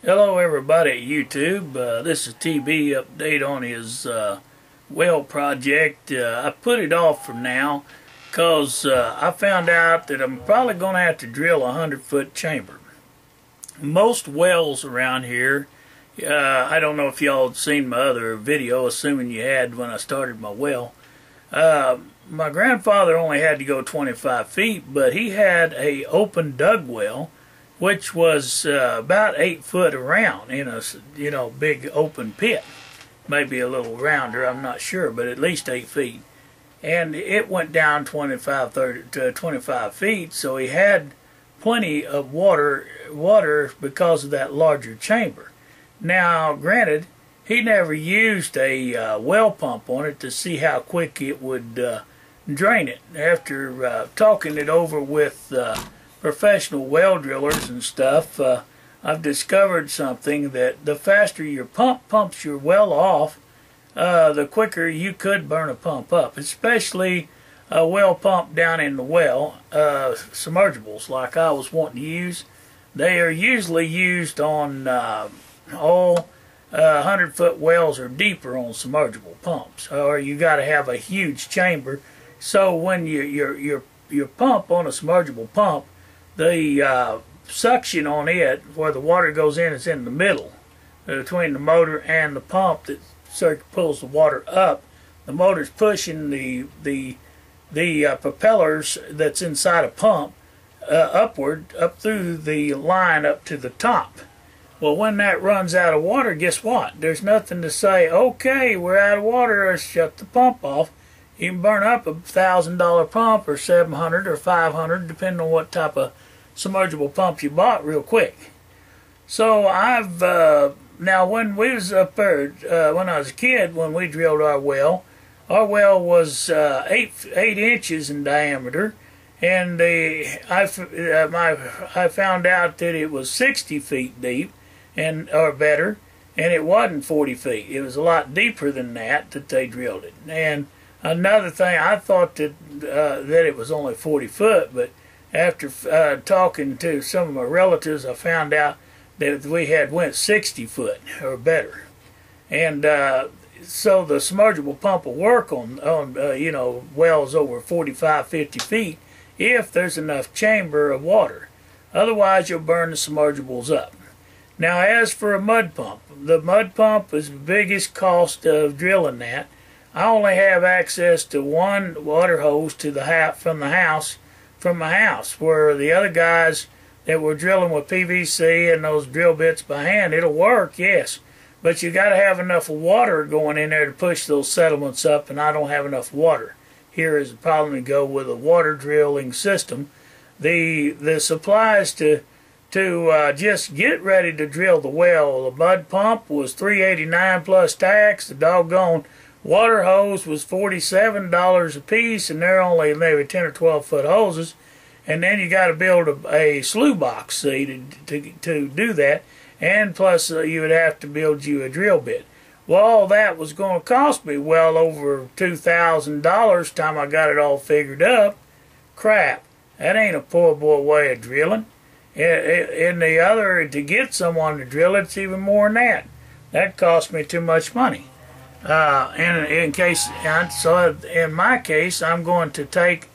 Hello everybody at YouTube. This is TB update on his well project. I put it off for now because I found out that I'm probably going to have to drill a 100-foot chamber. Most wells around here, I don't know if y'all had seen my other video, assuming you had when I started my well. My grandfather only had to go 25 feet, but he had a open dug well which was about 8 foot around in a big open pit, maybe a little rounder, I'm not sure, but at least 8 feet, and it went down 25 to 25 feet, so he had plenty of water because of that larger chamber. Now granted, he never used a well pump on it to see how quick it would drain it. After talking it over with professional well drillers and stuff, I've discovered something, that the faster your pump pumps your well off, the quicker you could burn a pump up, especially a well pump down in the well. Submersibles like I was wanting to use, they are usually used on all 100-foot wells or deeper on submersible pumps, or you got to have a huge chamber. So when your pump on a submersible pump, the suction on it, where the water goes in, is in the middle between the motor and the pump that pulls the water up. The motor's pushing the propellers that's inside a pump upward, up through the line up to the top. Well, when that runs out of water, guess what? There's nothing to say, okay, we're out of water, let's shut the pump off. You can burn up a $1,000 pump or $700 or $500, depending on what type of submersible pump you bought, real quick. So I've now, when we was up there, when I was a kid, when we drilled our well was 8 inches in diameter, and I found out that it was 60 feet deep or better, and it wasn't 40 feet. It was a lot deeper than that they drilled it. And another thing, I thought that it was only 40 foot, but after talking to some of my relatives, I found out that we had went 60 foot or better. And so the submersible pump will work on wells over 45, 50 feet if there's enough chamber of water. Otherwise, you'll burn the submersibles up. Now, as for a mud pump, the mud pump is the biggest cost of drilling that. I only have access to one water hose to the from my house, where the other guys that were drilling with PVC and those drill bits by hand, it'll work, yes, but you got to have enough water going in there to push those settlements up, and I don't have enough water. Here is the problem to go with a water drilling system. The supplies to just get ready to drill the well, the mud pump was $389 plus tax. The doggone water hose was $47 a piece, and they're only maybe 10 or 12 foot hoses. And then you got to build a slew box, see, to do that, and plus you would have to build you a drill bit. Well, all that was going to cost me well over $2,000 time I got it all figured up. Crap, that ain't a poor boy way of drilling. In the other, to get someone to drill it's even more than that. That cost me too much money. So in my case, I'm going to take,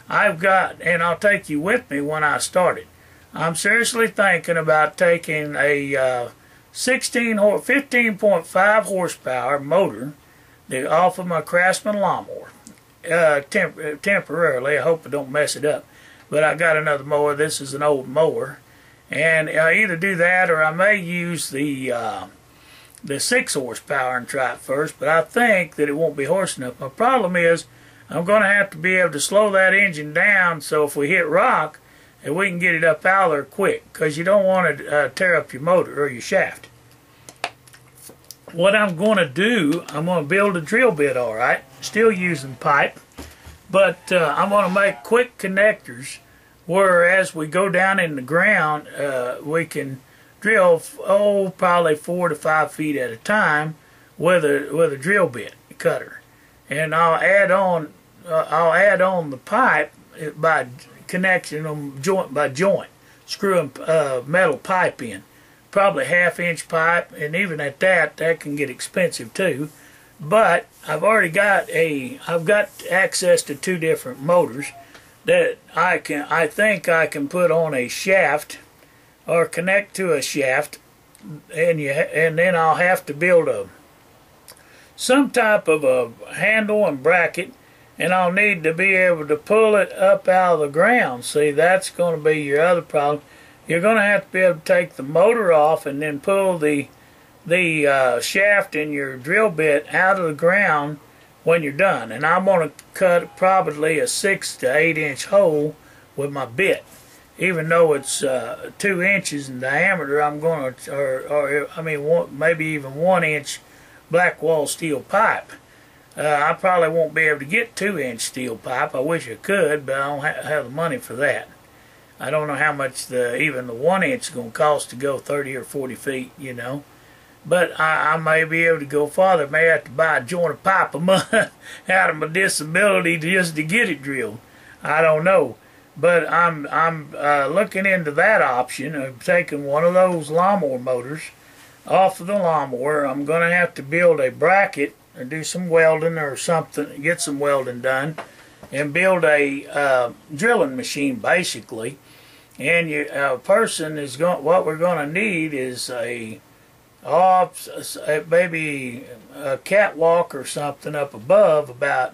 and I'll take you with me when I start it. I'm seriously thinking about taking a 15.5 horsepower motor off of my Craftsman lawnmower, temporarily. I hope I don't mess it up. But I got another mower. This is an old mower, and I either do that or I may use the 6 horsepower and try it first, but I think that it won't be horse enough. My problem is I'm going to have to be able to slow that engine down so if we hit rock, and we can get it up out of there quick, because you don't want to tear up your motor or your shaft. What I'm going to do, I'm going to build a drill bit, alright, still using pipe, but I'm going to make quick connectors where as we go down in the ground, we can drill probably 4 to 5 feet at a time with a drill bit cutter, and I'll add on the pipe by connecting them joint by joint, screwing metal pipe in. probably half-inch pipe, and even at that can get expensive too. But I've got access to 2 different motors that I think I can put on a shaft or connect to a shaft, and then I'll have to build some type of a handle and bracket, and I'll need to be able to pull it up out of the ground. See, that's going to be your other problem. You're going to have to be able to take the motor off and then pull the shaft and your drill bit out of the ground when you're done. And I'm going to cut probably a 6 to 8 inch hole with my bit. Even though it's 2 inches in diameter, I'm going to, maybe even 1 inch black wall steel pipe. I probably won't be able to get 2-inch steel pipe. I wish I could, but I don't have the money for that. I don't know how much even the 1 inch is going to cost to go 30 or 40 feet, you know. But I may be able to go farther. May have to buy a joint of pipe a month out of my disability just to get it drilled. I don't know. But I'm looking into that option of taking one of those lawnmower motors off of the lawnmower. I'm going to have to build a bracket or do some welding or something, get some welding done, and build a drilling machine basically. And a person is what we're going to need is maybe a catwalk or something up above about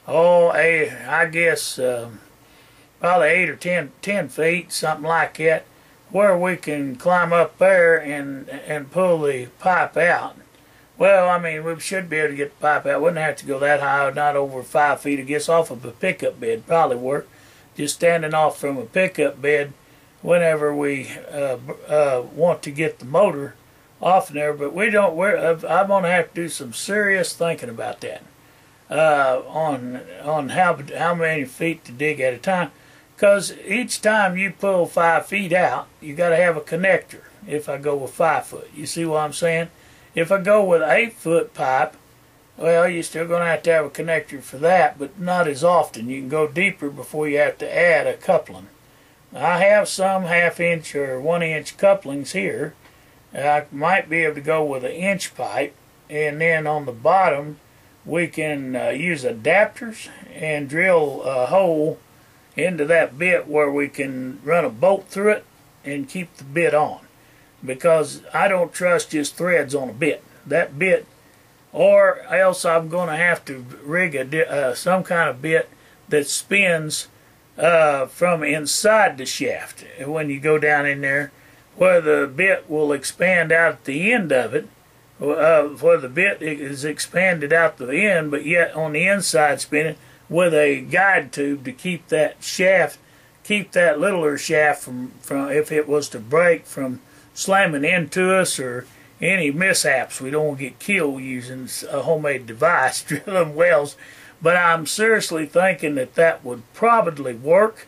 I guess probably 8 or 10 feet, something like that, where we can climb up there and pull the pipe out. Well, I mean, we should be able to get the pipe out. Wouldn't have to go that high, not over 5 feet. I guess off of a pickup bed probably work. Just standing off from a pickup bed whenever we want to get the motor off there. But we don't. I'm going to have to do some serious thinking about that on how many feet to dig at a time. Because each time you pull 5 feet out, you got to have a connector. If I go with 5 foot, you see what I'm saying? If I go with 8-foot pipe, well, you're still going to have a connector for that, but not as often. You can go deeper before you have to add a coupling. I have some 1/2 inch or 1 inch couplings here. I might be able to go with an inch pipe, and then on the bottom we can use adapters and drill a hole into that bit where we can run a bolt through it and keep the bit on. Because I don't trust just threads on a bit. That bit, or else I'm going to have to rig some kind of bit that spins from inside the shaft. When you go down in there, where the bit will expand out at the end of it, where the bit is expanded out the end, but yet on the inside spinning with a guide tube to keep that shaft, keep that littler shaft from if it was to break, from slamming into us or any mishaps. We don't want to get killed using a homemade device drilling wells. But I'm seriously thinking that would probably work.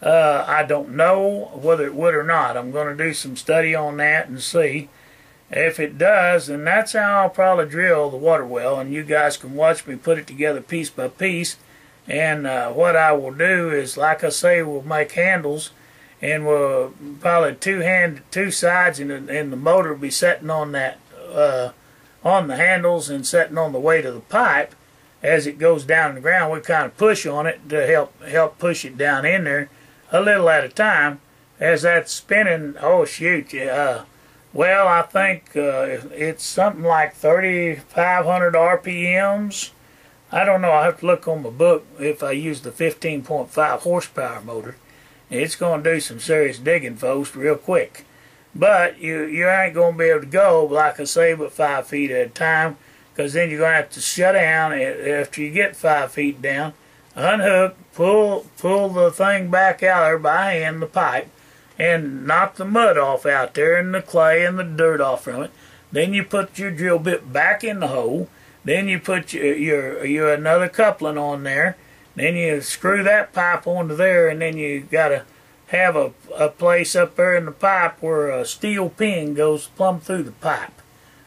I don't know whether it would or not. I'm going to do some study on that and see. If it does, then that's how I'll probably drill the water well, and you guys can watch me put it together piece by piece. And what I will do is, like I say, we'll make handles, and we'll probably two sides, and the motor will be sitting on that on the handles and sitting on the weight of the pipe. As it goes down in the ground, we kind of push on it to help push it down in there a little at a time. As that's spinning, oh shoot, well, I think it's something like 3,500 RPMs. I don't know, I'll have to look on my book if I use the 15.5 horsepower motor. It's going to do some serious digging, folks, real quick. But you ain't going to be able to go, like I say, but 5 feet at a time, because then you're going to have to shut down after you get 5 feet down, unhook, pull the thing back out there by hand, the pipe, and knock the mud off out there and the clay and the dirt off from it. Then you put your drill bit back in the hole. Then you put your another coupling on there. Then you screw that pipe onto there, and then you got to have a place up there in the pipe where a steel pin goes plumb through the pipe,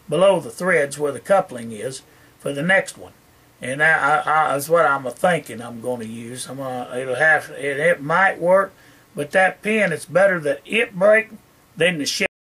below the threads where the coupling is for the next one. And that's what I'm thinking I'm going to use. It might work, but that pin, it's better that it break than the shaft.